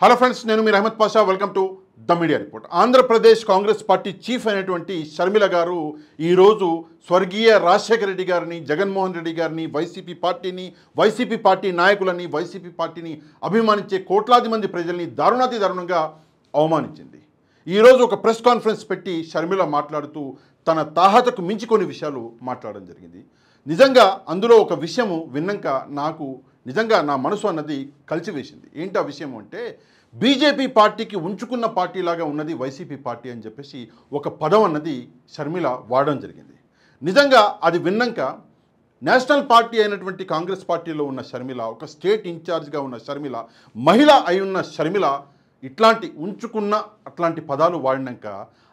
Hello friends, నేను మీ Ahmed Pasha. Welcome to the media report. Andhra Pradesh Congress party chief అయినటువంటి షర్మిల గారు ఈరోజు స్వర్గీయ రాజశేఖర రెడ్డి గారిని, జగన్మోహన్ రెడ్డి గారిని, వైసీపీ పార్టీని, వైసీపీ పార్టీ నాయకులని, వైసీపీ పార్టీని అభిమానించే కోట్లాది మంది ప్రజల్ని దారుణాతి దారుణంగా అవమానించింది. ఈరోజు ఒక ప్రెస్ కాన్ఫరెన్స్ పెట్టి షర్మిల మాట్లాడుతూ తన తాహతకు మించి కొన్ని విషయాలు మాట్లాడడం జరిగింది. నిజంగా అందులో ఒక విషయము విన్నాక నాకు నిజంగా నా మనసు అన్నది కలిసివేసింది. ఏంటి ఆ విషయం అంటే, బీజేపీ పార్టీకి ఉంచుకున్న పార్టీలాగా ఉన్నది వైసీపీ పార్టీ అని చెప్పేసి ఒక పదం అన్నది షర్మిల వాడడం జరిగింది. నిజంగా అది విన్నాక నేషనల్ పార్టీ అయినటువంటి కాంగ్రెస్ పార్టీలో ఉన్న షర్మిల, ఒక స్టేట్ ఇన్ఛార్జ్గా ఉన్న షర్మిల, మహిళ అయి ఉన్న షర్మిల ఇట్లాంటి ఉంచుకున్న అట్లాంటి పదాలు వాడినాక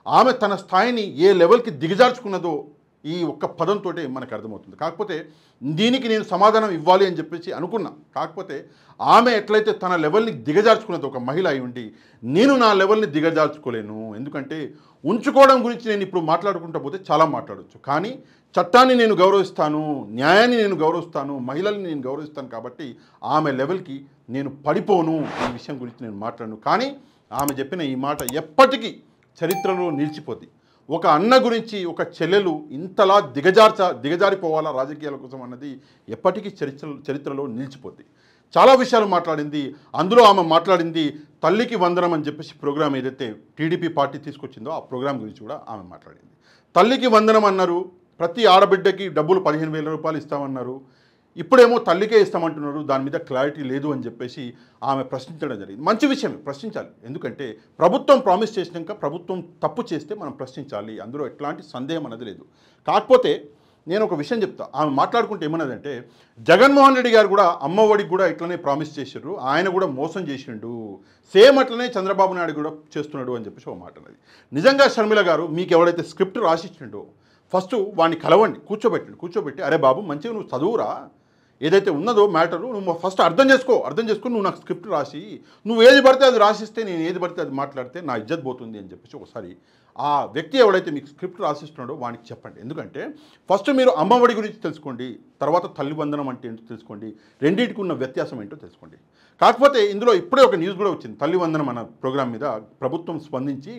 ఆమె తన స్థాయిని ఏ లెవెల్కి దిగజార్చుకున్నదో ఈ ఒక్క పదంతో మనకు అర్థమవుతుంది. కాకపోతే దీనికి నేను సమాధానం ఇవ్వాలి అని చెప్పేసి అనుకున్నా. కాకపోతే ఆమె ఎట్లయితే తన లెవెల్ని దిగజార్చుకున్నది ఒక మహిళ అయి ఉండి, నేను నా లెవెల్ని దిగజార్చుకోలేను. ఎందుకంటే ఉంచుకోవడం గురించి నేను ఇప్పుడు మాట్లాడుకుంటూ పోతే చాలా మాట్లాడవచ్చు. కానీ చట్టాన్ని నేను గౌరవిస్తాను, న్యాయాన్ని నేను గౌరవిస్తాను, మహిళల్ని నేను గౌరవిస్తాను. కాబట్టి ఆమె లెవెల్కి నేను పడిపోను. ఈ విషయం గురించి నేను మాట్లాడను. కానీ ఆమె చెప్పిన ఈ మాట ఎప్పటికీ చరిత్రలో నిలిచిపోద్ది. ఒక అన్న గురించి ఒక చెల్లెలు ఇంతలా దిగజారిపోవాలా రాజకీయాల కోసం అన్నది ఎప్పటికీ చరిత్రలో నిలిచిపోద్ది. చాలా విషయాలు మాట్లాడింది. అందులో ఆమె మాట్లాడింది తల్లికి వందనం అని చెప్పేసి ప్రోగ్రాం ఏదైతే టీడీపీ పార్టీ తీసుకొచ్చిందో ఆ ప్రోగ్రాం గురించి కూడా ఆమె మాట్లాడింది. తల్లికి వందనం అన్నారు, ప్రతి ఆడబిడ్డకి డబ్బులు 15,000 రూపాయలు ఇస్తామన్నారు. ఇప్పుడేమో తల్లికే ఇస్తామంటున్నారు, దాని మీద క్లారిటీ లేదు అని చెప్పేసి ఆమె ప్రశ్నించడం జరిగింది. మంచి విషయం, ప్రశ్నించాలి. ఎందుకంటే ప్రభుత్వం ప్రామిస్ చేసినాక ప్రభుత్వం తప్పు చేస్తే మనం ప్రశ్నించాలి, అందులో ఎట్లాంటి సందేహం అనేది లేదు. కాకపోతే నేను ఒక విషయం చెప్తా. ఆమె మాట్లాడుకుంటే ఏమన్నదంటే, జగన్మోహన్ రెడ్డి గారు కూడా అమ్మఒడికి కూడా ఇట్లనే ప్రామిస్ చేశారు, ఆయన కూడా మోసం చేసిండు, సేమ్ అట్లనే చంద్రబాబు నాయుడు కూడా చేస్తున్నాడు అని చెప్పేసి ఒక మాట అన్నది. నిజంగా షర్మిల గారు మీకు ఎవడైతే స్క్రిప్ట్ రాసిచ్చిండో ఫస్ట్ వాడిని కలవండి, కూర్చోబెట్టి అరే బాబు మంచిగా నువ్వు చదువురా, ఏదైతే ఉన్నదో మ్యాటరు నువ్వు ఫస్ట్ అర్థం చేసుకొని నువ్వు నాకు స్క్రిప్ట్ రాసి, నువ్వు ఏది పడితే అది రాసిస్తే నేను ఏది పడితే అది మాట్లాడితే నా ఇజ్జత్ పోతుంది అని చెప్పేసి ఒకసారి ఆ వ్యక్తి ఎవడైతే మీకు స్క్రిప్ట్ రాసిస్తున్నాడో వానికి చెప్పండి. ఎందుకంటే ఫస్ట్ మీరు అమ్మఒడి గురించి తెలుసుకోండి, తర్వాత తల్లి వందనం అంటే ఏంటో తెలుసుకోండి, రెండింటికి ఉన్న వ్యత్యాసం ఏంటో తెలుసుకోండి. కాకపోతే ఇందులో ఇప్పుడే ఒక న్యూస్ కూడా వచ్చింది. తల్లి వందనం అన్న ప్రోగ్రాం మీద ప్రభుత్వం స్పందించి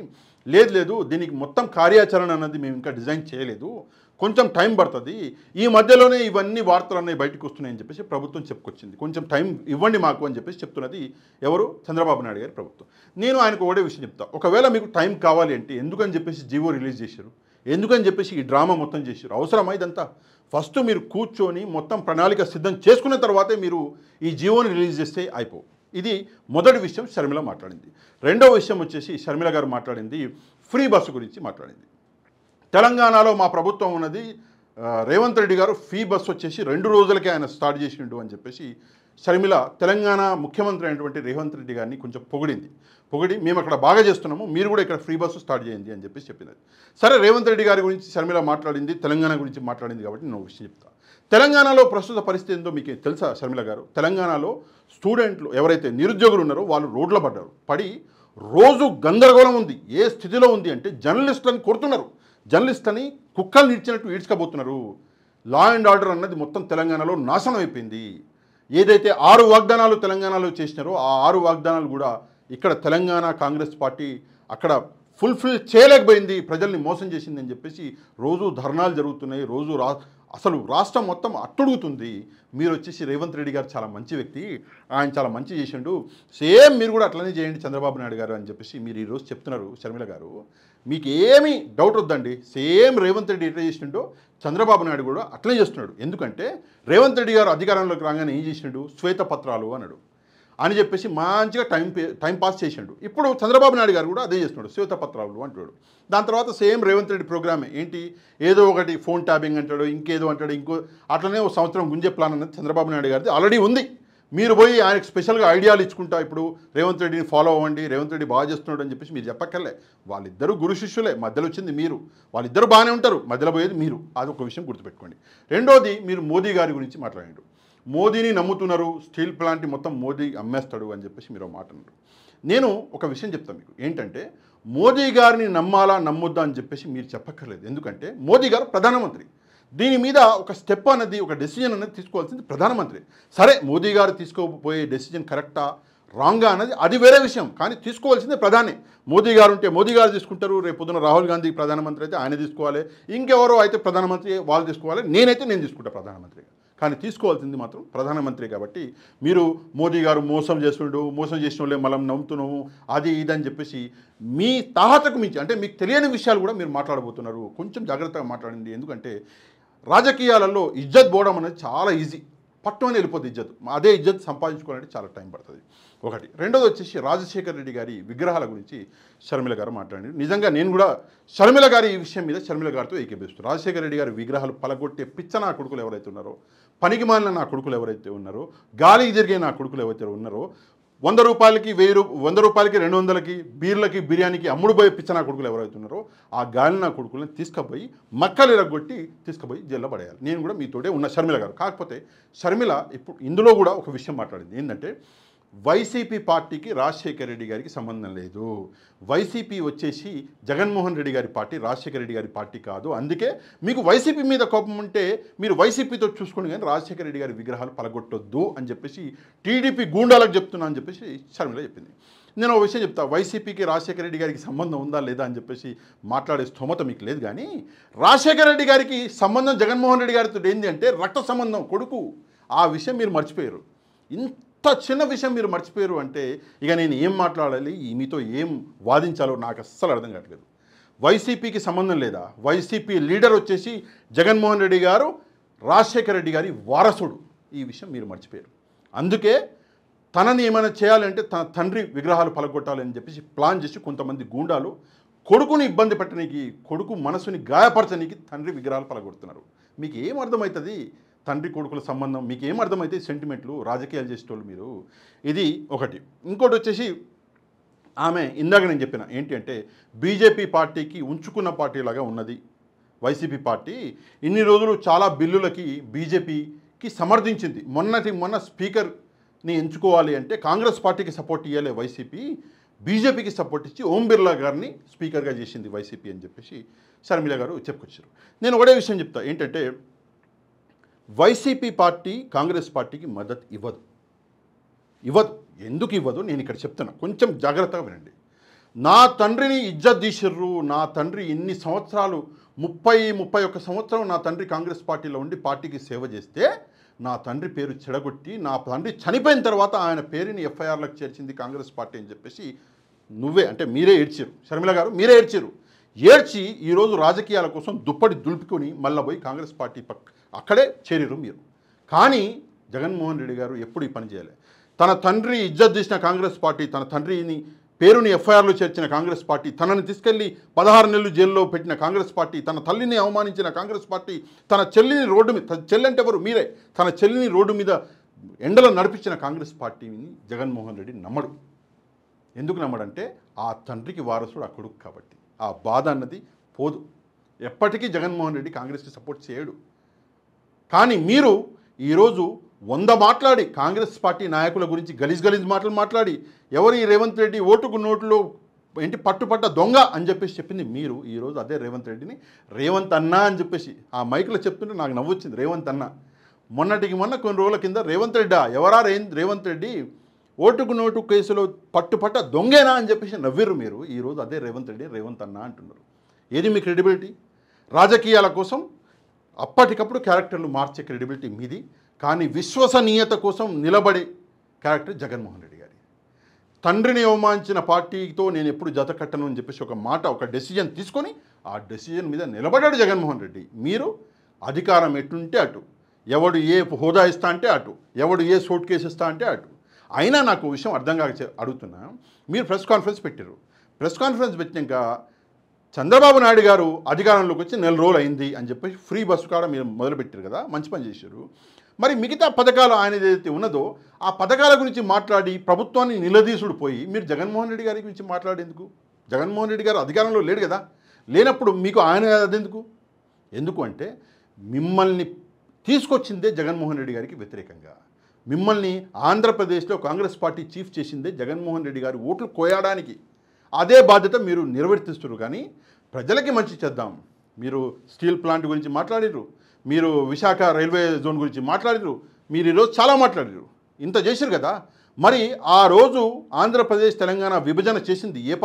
లేదు దీనికి మొత్తం కార్యాచరణ అన్నది మేము ఇంకా డిజైన్ చేయలేదు, కొంచెం టైం పడుతుంది, ఈ మధ్యలోనే ఇవన్నీ వార్తలు అన్నీ బయటకు వస్తున్నాయని చెప్పేసి ప్రభుత్వం చెప్పుకొచ్చింది. కొంచెం టైం ఇవ్వండి మాకు అని చెప్పేసి చెప్తున్నది ఎవరు? చంద్రబాబు నాయుడు గారి ప్రభుత్వం. నేను ఆయనకు ఒకటే విషయం చెప్తా, ఒకవేళ మీకు టైం కావాలి అంటే ఎందుకని చెప్పేసి జీవో రిలీజ్ చేశారు, ఎందుకని చెప్పేసి ఈ డ్రామా మొత్తం చేశారు, అవసరమా ఇదంతా? ఫస్ట్ మీరు కూర్చొని మొత్తం ప్రణాళిక సిద్ధం చేసుకున్న తర్వాతే మీరు ఈ జీవోని రిలీజ్ చేస్తే అయిపో. ఇది మొదటి విషయం షర్మిల మాట్లాడింది. రెండో విషయం వచ్చేసి షర్మిల గారు మాట్లాడింది ఫ్రీ బస్సు గురించి మాట్లాడింది. తెలంగాణలో మా ప్రభుత్వం ఉన్నది, రేవంత్ రెడ్డి గారు ఫ్రీ బస్సు వచ్చేసి 2 రోజులకే ఆయన స్టార్ట్ చేసిండు అని చెప్పేసి షర్మిల తెలంగాణ ముఖ్యమంత్రి అయినటువంటి రేవంత్ రెడ్డి గారిని కొంచెం పొగిడి మేము అక్కడ బాగా చేస్తున్నాము, మీరు కూడా ఇక్కడ ఫ్రీ బస్సు స్టార్ట్ చేయండి అని చెప్పేసి చెప్పినది. సరే, రేవంత్ రెడ్డి గారి గురించి షర్మిల మాట్లాడింది, తెలంగాణ గురించి మాట్లాడింది కాబట్టి నేను ఒక విషయం చెప్తా. తెలంగాణలో ప్రస్తుత పరిస్థితి ఏందో మీకు తెలుసా షర్మిల గారు? తెలంగాణలో స్టూడెంట్లు ఎవరైతే నిరుద్యోగులు ఉన్నారో వాళ్ళు రోడ్ల పడి రోజు గందరగోళం ఉంది. ఏ స్థితిలో ఉంది అంటే జర్నలిస్టులను కొడుతున్నారు, జర్నలిస్ట్ని కుక్కలు నిడిచినట్టు ఈడ్చుకపోతున్నారు. లా అండ్ ఆర్డర్ అన్నది మొత్తం తెలంగాణలో నాశనం అయిపోయింది. ఏదైతే 6 వాగ్దానాలు తెలంగాణలో చేసినారో ఆ 6 వాగ్దానాలు కూడా ఇక్కడ తెలంగాణ కాంగ్రెస్ పార్టీ అక్కడ ఫుల్ఫిల్ చేయలేకపోయింది, ప్రజల్ని మోసం చేసిందని చెప్పేసి రోజు ధర్నాలు జరుగుతున్నాయి, రోజు అసలు రాష్ట్రం మొత్తం అట్టుడుగుతుంది. మీరు వచ్చేసి రేవంత్ రెడ్డి గారు చాలా మంచి వ్యక్తి, ఆయన చాలా మంచి చేసిండు, సేమ్ మీరు కూడా అట్లనే చేయండి చంద్రబాబు నాయుడు గారు అని చెప్పేసి మీరు ఈరోజు చెప్తున్నారు. షర్మిల గారు మీకు ఏమీ డౌట్ వద్దండి, సేమ్ రేవంత్ రెడ్డి ఎట్లా చేసిండో చంద్రబాబు నాయుడు కూడా అట్లనే చేస్తున్నాడు. ఎందుకంటే రేవంత్ రెడ్డి గారు అధికారంలోకి రాగానే ఏం చేసిండు? శ్వేతపత్రాలు అన్నాడు అని చెప్పేసి మంచిగా టైం పాస్ చేసిండు. ఇప్పుడు చంద్రబాబు నాయుడు గారు కూడా అదే చేస్తున్నాడు, శ్వేతపత్రాలు అంటాడు. దాని తర్వాత సేమ్ రేవంత్ రెడ్డి ప్రోగ్రామే ఏంటి? ఏదో ఒకటి ఫోన్ ట్యాపింగ్ అంటాడు, ఇంకేదో అంటాడు, అట్లనే ఒక సంవత్సరం గుంజే ప్లాన్ అనేది చంద్రబాబు నాయుడు గారిది ఆల్రెడీ ఉంది. మీరు పోయి ఆయనకు స్పెషల్గా ఐడియాలు ఇచ్చుకుంటా ఇప్పుడు రేవంత్ రెడ్డిని ఫాలో అవ్వండి, రేవంత్ రెడ్డి బాగా చేస్తున్నాడు అని చెప్పేసి మీరు చెప్పక్కర్లే. వాళ్ళిద్దరూ గురు శిష్యులే, మధ్యలో వచ్చింది మీరు, వాళ్ళిద్దరూ బాగానే ఉంటారు, మధ్యలో పోయేది మీరు. అది ఒక విషయం గుర్తుపెట్టుకోండి. రెండోది, మీరు మోదీ గారి గురించి మాట్లాడారు. మోదీని నమ్ముతున్నారు, స్టీల్ ప్లాంట్ మొత్తం మోదీ అమ్మేస్తాడు అని చెప్పేసి మీరు మాట అన్నారు. నేను ఒక విషయం చెప్తాను మీకు, ఏంటంటే మోదీ గారిని నమ్మాలా నమ్మొద్దా అని చెప్పేసి మీరు చెప్పక్కర్లేదు. ఎందుకంటే మోదీ గారు ప్రధానమంత్రి, దీని మీద ఒక స్టెప్ అనేది, ఒక డెసిజన్ అనేది తీసుకోవాల్సింది ప్రధానమంత్రి. సరే, మోదీ గారు తీసుకోబోయే డెసిజన్ కరెక్టా రాంగా అన్నది అది వేరే విషయం. కానీ తీసుకోవాల్సిందే ప్రధాని. మోదీ గారు ఉంటే మోదీ గారు తీసుకుంటారు, రేపు పొద్దున రాహుల్ గాంధీ ప్రధానమంత్రి అయితే ఆయన తీసుకోవాలి, ఇంకెవరో అయితే ప్రధానమంత్రి వాళ్ళు తీసుకోవాలి, నేను తీసుకుంటా ప్రధానమంత్రిగా. కానీ తీసుకోవాల్సింది మాత్రం ప్రధానమంత్రి. కాబట్టి మీరు మోదీ గారు మోసం చేస్తుండు, మోసం చేసిన వాళ్ళే మనం నమ్ముతున్నాము, అది ఇది అని చెప్పేసి మీ తాహతకు మించి అంటే మీకు తెలియని విషయాలు కూడా మీరు మాట్లాడబోతున్నారు. కొంచెం జాగ్రత్తగా మాట్లాడండి. ఎందుకంటే రాజకీయాలలో ఇజ్జత్ పోవడం అనేది చాలా ఈజీ, పట్టుమని వెళ్ళిపోతుంది ఇజ్జత్. అదే ఇజ్జత్ సంపాదించుకోవాలంటే చాలా టైం పడుతుంది. ఒకటి. రెండోది వచ్చేసి రాజశేఖర్ రెడ్డి గారి విగ్రహాల గురించి షర్మిల గారు మాట్లాడారు. నిజంగా నేను కూడా షర్మిల గారి ఈ విషయం మీద షర్మిల గారితో ఏకీభవిస్తాను. రాజశేఖర రెడ్డి గారి విగ్రహాలు పలగొట్టే పిచ్చ నా కొడుకులు ఎవరైతే ఉన్నారో, పనికిమాలిన నా కొడుకులు ఎవరైతే ఉన్నారో, గాలికి జరిగే నా కొడుకులు ఎవరైతే ఉన్నారో, 100 రూపాయలకి 100 రూపాయలకి 200కి బీర్లకి బిర్యానీకి అమ్ముడుపోయే పిచ్చ నా కొడుకులు ఎవరైతే ఉన్నారో, ఆ గాలి నా కొడుకులను తీసుకుపోయి మక్కలు ఇరగొట్టి తీసుకుపోయి జైల్లో పడేయాలి. నేను కూడా మీతోటే ఉన్న షర్మిల గారు. కాకపోతే షర్మిల ఇప్పుడు ఇందులో కూడా ఒక విషయం మాట్లాడింది. ఏంటంటే వైసీపీ పార్టీకి రాజశేఖర రెడ్డి గారికి సంబంధం లేదు. వైసీపీ వచ్చేసి జగన్మోహన్ రెడ్డి గారి పార్టీ, రాజశేఖర రెడ్డి గారి పార్టీ కాదు. అందుకే మీకు వైసీపీ మీద కోపం ఉంటే మీరు వైసీపీతో చూసుకోండి, కానీ రాజశేఖర రెడ్డి గారి విగ్రహాలు పలగొట్టొద్దు అని చెప్పేసి టీడీపీ గూండాలకు చెప్తున్నా అని చెప్పేసి షర్మిల చెప్పింది. నేను ఒక విషయం చెప్తా, వైసీపీకి రాజశేఖర రెడ్డి గారికి సంబంధం ఉందా లేదా అని చెప్పేసి మాట్లాడే స్థోమత మీకు లేదు. కానీ రాజశేఖర రెడ్డి గారికి సంబంధం జగన్మోహన్ రెడ్డి గారితో ఏంది అంటే రక్త సంబంధం, కొడుకు. ఆ విషయం మీరు మర్చిపోయారు. ఇంత చిన్న విషయం మీరు మర్చిపోయారు అంటే ఇక నేను ఏం మాట్లాడాలి, మీతో ఏం వాదించాలో నాకు అస్సలు అర్థం కావట్లేదు. వైసీపీకి సంబంధం లేదా? వైసీపీ లీడర్ వచ్చేసి జగన్మోహన్ రెడ్డి గారు రాజశేఖర రెడ్డి గారి వారసుడు. ఈ విషయం మీరు మర్చిపోయారు. అందుకే తనని ఏమైనా చేయాలంటే తన తండ్రి విగ్రహాలు పలగొట్టాలని చెప్పేసి ప్లాన్ చేసి కొంతమంది గూండాలు కొడుకుని ఇబ్బంది పెట్టడానికి, కొడుకు మనసుని గాయపరచడానికి తండ్రి విగ్రహాలు పలగొడుతున్నారు. మీకు ఏం అర్థమవుతుంది తండ్రి కొడుకుల సంబంధం? మీకు ఏం అర్థమైతే సెంటిమెంట్లు, రాజకీయాలు చేసేటోళ్ళు మీరు. ఇది ఒకటి. ఇంకోటి వచ్చేసి ఆమె ఇందాక నేను చెప్పిన ఏంటి అంటే బీజేపీ పార్టీకి ఉంచుకున్న పార్టీలాగా ఉన్నది వైసీపీ పార్టీ. ఇన్ని రోజులు చాలా బిల్లులకి బీజేపీకి సమర్థించింది. మొన్న స్పీకర్ని ఎంచుకోవాలి అంటే కాంగ్రెస్ పార్టీకి సపోర్ట్ ఇవ్వలే వైసీపీ, బీజేపీకి సపోర్ట్ ఇచ్చి ఓం బిర్లా గారిని స్పీకర్గా చేసింది వైసీపీ అని చెప్పేసి షర్మిల గారు చెప్పుకొచ్చారు. నేను ఒకటే విషయం చెప్తా ఏంటంటే వైసీపీ పార్టీ కాంగ్రెస్ పార్టీకి మద్దతు ఇవ్వదు. ఎందుకు ఇవ్వదు నేను ఇక్కడ చెప్తున్నా, కొంచెం జాగ్రత్తగా వినండి. నా తండ్రిని ఇజ్జత్ తీసిర్రు. నా తండ్రి ఇన్ని సంవత్సరాలు 31 సంవత్సరం నా తండ్రి కాంగ్రెస్ పార్టీలో ఉండి పార్టీకి సేవ చేస్తే నా తండ్రి పేరు చెడగొట్టి నా తండ్రి చనిపోయిన తర్వాత ఆయన పేరుని ఎఫ్ఐఆర్లకు చేర్చింది కాంగ్రెస్ పార్టీ అని చెప్పేసి నువ్వే అంటే మీరే ఏడ్చారు. షర్మిల గారు మీరే ఏడ్చి ఈరోజు రాజకీయాల కోసం దుప్పటి దులుపుకొని మళ్ళీ పోయి కాంగ్రెస్ పార్టీ అక్కడే చేరిరు మీరు. కానీ జగన్మోహన్ రెడ్డి గారు ఎప్పుడు ఈ పని చేయలే. తన తండ్రి ఇజ్జత్ చేసిన కాంగ్రెస్ పార్టీ, తన తండ్రిని పేరుని ఎఫ్ఐఆర్లో చేర్చిన కాంగ్రెస్ పార్టీ, తనని తీసుకెళ్లి 16 నెలలు జైల్లో పెట్టిన కాంగ్రెస్ పార్టీ, తన తల్లిని అవమానించిన కాంగ్రెస్ పార్టీ, తన చెల్లిని రోడ్డు మీద, చెల్లి అంటే ఎవరు మీరే, తన చెల్లిని రోడ్డు మీద ఎండలో నడిపించిన కాంగ్రెస్ పార్టీని జగన్మోహన్ రెడ్డి నమ్మడు. ఎందుకు నమ్మడంటే ఆ తండ్రికి వారసుడు ఆ కొడుకు కాబట్టి. ఆ బాధ అన్నది పోదు. ఎప్పటికీ జగన్మోహన్ రెడ్డి కాంగ్రెస్కి సపోర్ట్ చేయడు. కానీ మీరు ఈరోజు 100 మాట్లాడి కాంగ్రెస్ పార్టీ నాయకుల గురించి గలీజ్ మాటలు మాట్లాడి ఎవరు ఈ రేవంత్ రెడ్డి ఓటుకు నోట్లో ఏంటి పట్టుపట్ట దొంగ అని చెప్పేసి చెప్పింది మీరు. ఈరోజు అదే రేవంత్ రెడ్డిని రేవంత్ అన్న అని చెప్పేసి ఆ మైక్లో చెప్తుంటే నాకు నవ్వొచ్చింది. రేవంత్ అన్న మొన్న కొన్ని రోజుల కింద రేవంత్ రెడ్డా ఎవరా రేవంత్ రెడ్డి ఓటుకు నోటు కేసులో పట్టుపట్ట దొంగేనా అని చెప్పేసి నవ్విర్రు మీరు. ఈరోజు అదే రేవంత్ రెడ్డి రేవంత్ అన్న అంటున్నారు. ఏది మీ క్రెడిబిలిటీ? రాజకీయాల కోసం అప్పటికప్పుడు క్యారెక్టర్లు మార్చే క్రెడిబిలిటీ మీది. కానీ విశ్వసనీయత కోసం నిలబడే క్యారెక్టర్ జగన్మోహన్ రెడ్డి గారి. తండ్రిని అవమానించిన పార్టీతో నేను ఎప్పుడు జత కట్టను అని చెప్పేసి ఒక డెసిజన్ తీసుకొని ఆ డెసిజన్ మీద నిలబడ్డాడు జగన్మోహన్ రెడ్డి. మీరు అధికారం ఎట్లుంటే అటు, ఎవడు ఏ హోదా ఇస్తా అంటే అటు, ఎవడు ఏ సోట్ కేసు ఇస్తా అంటే అటు. అయినా నాకు విషయం అర్థం కాక అడుగుతున్నా, మీరు ప్రెస్ కాన్ఫరెన్స్ పెట్టారు. ప్రెస్ కాన్ఫరెన్స్ పెట్టినాక చంద్రబాబు నాయుడు గారు అధికారంలోకి వచ్చి 4 రోజులు అయింది అని చెప్పేసి ఫ్రీ బస్సు కాడ మీరు మొదలుపెట్టారు కదా, మంచి పని చేశారు. మరి మిగతా పథకాలు ఆయన ఏదైతే ఉన్నదో ఆ పథకాల గురించి మాట్లాడి ప్రభుత్వాన్ని నిలదీసుడు పోయి మీరు జగన్మోహన్ రెడ్డి గారి గురించి మాట్లాడేందుకు? జగన్మోహన్ రెడ్డి గారు అధికారంలో లేడు కదా, లేనప్పుడు మీకు ఆయన అదెందుకు? ఎందుకు అంటే మిమ్మల్ని తీసుకొచ్చిందే జగన్మోహన్ రెడ్డి గారికి వ్యతిరేకంగా, మిమ్మల్ని ఆంధ్రప్రదేశ్లో కాంగ్రెస్ పార్టీ చీఫ్ చేసిందే జగన్మోహన్ రెడ్డి గారి ఓట్లు కోయడానికి. అదే బాధ్యత మీరు నిర్వర్తిస్తున్నారు. కానీ ప్రజలకి మంచి చేద్దాం. మీరు స్టీల్ ప్లాంట్ గురించి మాట్లాడిరు, మీరు విశాఖ రైల్వే జోన్ గురించి మాట్లాడిరు, మీరు ఈరోజు చాలా మాట్లాడిరు, ఇంత చేశారు కదా. మరి ఆ రోజు ఆంధ్రప్రదేశ్ తెలంగాణ విభజన చేసింది ఏ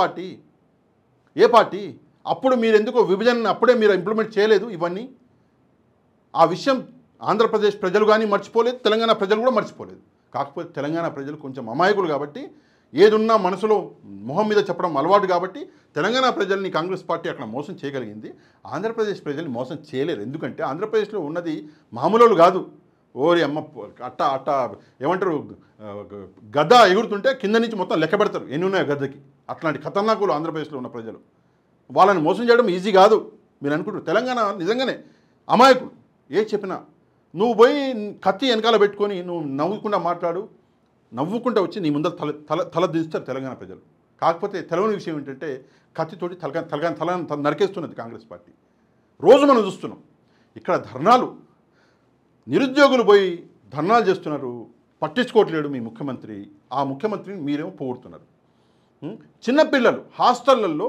పార్టీ అప్పుడు మీరు ఎందుకో విభజన అప్పుడే మీరు ఇంప్లిమెంట్ చేయలేదు ఇవన్నీ? ఆ విషయం ఆంధ్రప్రదేశ్ ప్రజలు కానీ మర్చిపోలేదు, తెలంగాణ ప్రజలు కూడా మర్చిపోలేదు. కాకపోతే తెలంగాణ ప్రజలు కొంచెం అమాయకులు కాబట్టి, ఏదున్నా మనసులో మొహం మీద చెప్పడం అలవాటు కాబట్టి తెలంగాణ ప్రజల్ని కాంగ్రెస్ పార్టీ అక్కడ మోసం చేయగలిగింది. ఆంధ్రప్రదేశ్ ప్రజల్ని మోసం చేయలేరు. ఎందుకంటే ఆంధ్రప్రదేశ్లో ఉన్నది మామూలు కాదు. ఓరి అమ్మ అట్ట ఏమంటారు, గద్ద ఎగురుతుంటే కింద నుంచి మొత్తం లెక్క పెడతారు ఎన్ని ఉన్నాయో గద్దకి. అట్లాంటి ఖతర్నాకులు ఆంధ్రప్రదేశ్లో ఉన్న ప్రజలు. వాళ్ళని మోసం చేయడం ఈజీ కాదు మీరు అనుకుంటారు. తెలంగాణ నిజంగానే అమాయకులు. ఏ చెప్పినా నువ్వు పోయి కత్తి వెనకాల పెట్టుకొని నువ్వు నవ్వుకుండా మాట్లాడు, నవ్వుకుంటూ వచ్చి నీ ముందర తల దిస్తారు తెలంగాణ ప్రజలు. కాకపోతే తెలవని విషయం ఏంటంటే కత్తితోటి తల నరికేస్తున్నది కాంగ్రెస్ పార్టీ. రోజు మనం చూస్తున్నాం ఇక్కడ ధర్నాలు, నిరుద్యోగులు పోయి ధర్నాలు చేస్తున్నారు, పట్టించుకోవట్లేడు మీ ముఖ్యమంత్రి. ఆ ముఖ్యమంత్రిని మీరేమో పొగుడుతున్నారు. చిన్నపిల్లలు హాస్టళ్లలో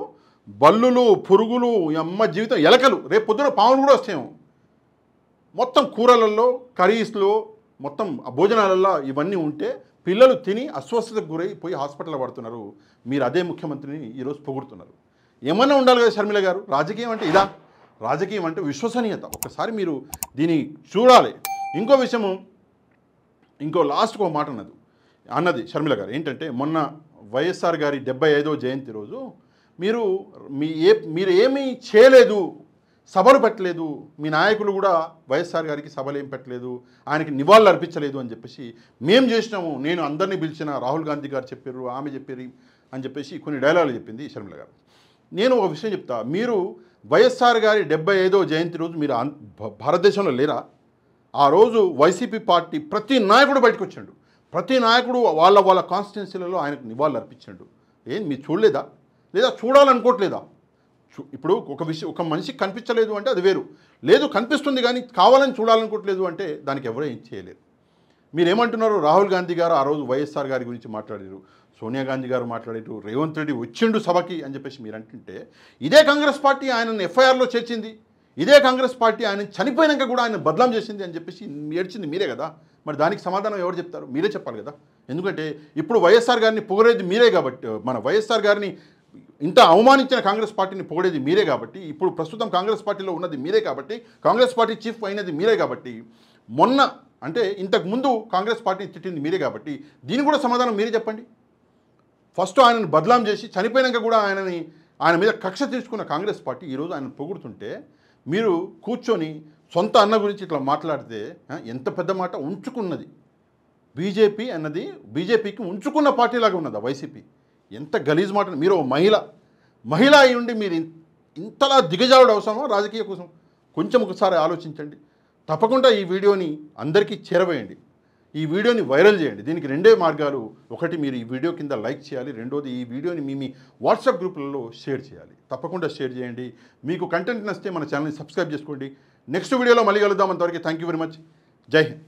బల్లులు, పురుగులు, అమ్మ జీవితం, ఎలకలు, రేపు పొద్దున పాములు కూడా వస్తాయేమో. మొత్తం కూరలలో, కర్రీస్లో, మొత్తం భోజనాలలో ఇవన్నీ ఉంటే పిల్లలు తిని అస్వస్థతకు గురై పోయి హాస్పిటల్లో పడుతున్నారు. మీరు అదే ముఖ్యమంత్రిని ఈరోజు పొగుడుతున్నారు. ఏమన్నా ఉండాలి కదా షర్మిల గారు. రాజకీయం అంటే ఇదా? రాజకీయం అంటే విశ్వసనీయత. ఒక్కసారి మీరు దీన్ని చూడాలి. ఇంకో విషయము, ఇంకో లాస్ట్కి ఒక మాట అన్నది షర్మిల గారు ఏంటంటే, మొన్న వైఎస్ఆర్ గారి 75వ జయంతి రోజు మీరు ఏమీ చేయలేదు, సభలు పెట్టలేదు, మీ నాయకులు కూడా వైఎస్ఆర్ గారికి సభలు ఏం పెట్టలేదు, ఆయనకి నివాళులు అర్పించలేదు అని చెప్పేసి మేము చేసినాము, నేను అందరినీ పిలిచిన, రాహుల్ గాంధీ గారు చెప్పారు, ఆమె చెప్పారు అని చెప్పేసి కొన్ని డైలాగులు చెప్పింది షర్మిల గారు. నేను ఒక విషయం చెప్తా, మీరు వైఎస్ఆర్ గారి 75వ జయంతి రోజు మీరు భారతదేశంలో లేరా? ఆ రోజు వైసీపీ పార్టీ ప్రతి నాయకుడు బయటకు వచ్చాడు. ప్రతి నాయకుడు వాళ్ళ కాన్స్టిట్యున్సీలలో ఆయనకు నివాళులు అర్పించాడు. మీరు చూడలేదా? లేదా చూడాలనుకోవట్లేదా? ఇప్పుడు ఒక మనిషికి కనిపించలేదు అంటే అది వేరు. లేదు కనిపిస్తుంది కానీ కావాలని చూడాలనుకోవట్లేదు అంటే దానికి ఎవరూ ఏం చేయలేరు. మీరేమంటున్నారు? రాహుల్ గాంధీ గారు ఆ రోజు వైఎస్ఆర్ గారి గురించి మాట్లాడారు, సోనియా గాంధీ గారు మాట్లాడారు, రేవంత్ రెడ్డి వచ్చిండు సభకి అని చెప్పేసి మీరు అంటుంటే, ఇదే కాంగ్రెస్ పార్టీ ఆయనను ఎఫ్ఐఆర్లో చేర్చింది, ఇదే కాంగ్రెస్ పార్టీ ఆయన చనిపోయినాక కూడా ఆయన బదలాం చేసింది అని చెప్పేసి ఏడ్చింది మీరే కదా. మరి దానికి సమాధానం ఎవరు చెప్తారు? మీరే చెప్పాలి కదా. ఎందుకంటే ఇప్పుడు వైఎస్ఆర్ గారిని పొగడేది మీరే కాబట్టి, మన వైఎస్ఆర్ గారిని ఇంత అవమానించిన కాంగ్రెస్ పార్టీని పొగడేది మీరే కాబట్టి, ఇప్పుడు ప్రస్తుతం కాంగ్రెస్ పార్టీలో ఉన్నది మీరే కాబట్టి, కాంగ్రెస్ పార్టీ చీఫ్ అయినది మీరే కాబట్టి, మొన్న అంటే ఇంతకుముందు కాంగ్రెస్ పార్టీని తిట్టింది మీరే కాబట్టి, దీని కూడా సమాధానం మీరే చెప్పండి. ఫస్ట్ ఆయనను బదలాం చేసి చనిపోయినాక కూడా ఆయన మీద కక్ష తీసుకున్న కాంగ్రెస్ పార్టీ ఈరోజు ఆయన పొగుడుతుంటే మీరు కూర్చొని సొంత అన్న గురించి ఇట్లా మాట్లాడితే ఎంత పెద్ద మాట. ఉంచుకున్నది బీజేపీ అన్నది, బీజేపీకి ఉంచుకున్న పార్టీలాగా ఉన్నది వైసీపీ. ఎంత గలీజ్ మాట. మీరు మహిళ అయి ఉండి మీరు ఇంతలా దిగజారుడు అవసరమా రాజకీయ కోసం? కొంచెం ఒకసారి ఆలోచించండి. తప్పకుండా ఈ వీడియోని అందరికీ చేరవేయండి, ఈ వీడియోని వైరల్ చేయండి. దీనికి రెండే మార్గాలు. ఒకటి, మీరు ఈ వీడియో కింద లైక్ చేయాలి. రెండోది, ఈ వీడియోని మీ వాట్సాప్ గ్రూపులలో షేర్ చేయాలి. తప్పకుండా షేర్ చేయండి. మీకు కంటెంట్ నచ్చితే మన ఛానల్ని సబ్స్క్రైబ్ చేసుకోండి. నెక్స్ట్ వీడియోలో మళ్ళీ కలుద్దాం. అంతవరకు థ్యాంక్ యూ వెరీ మచ్. జై హింద్.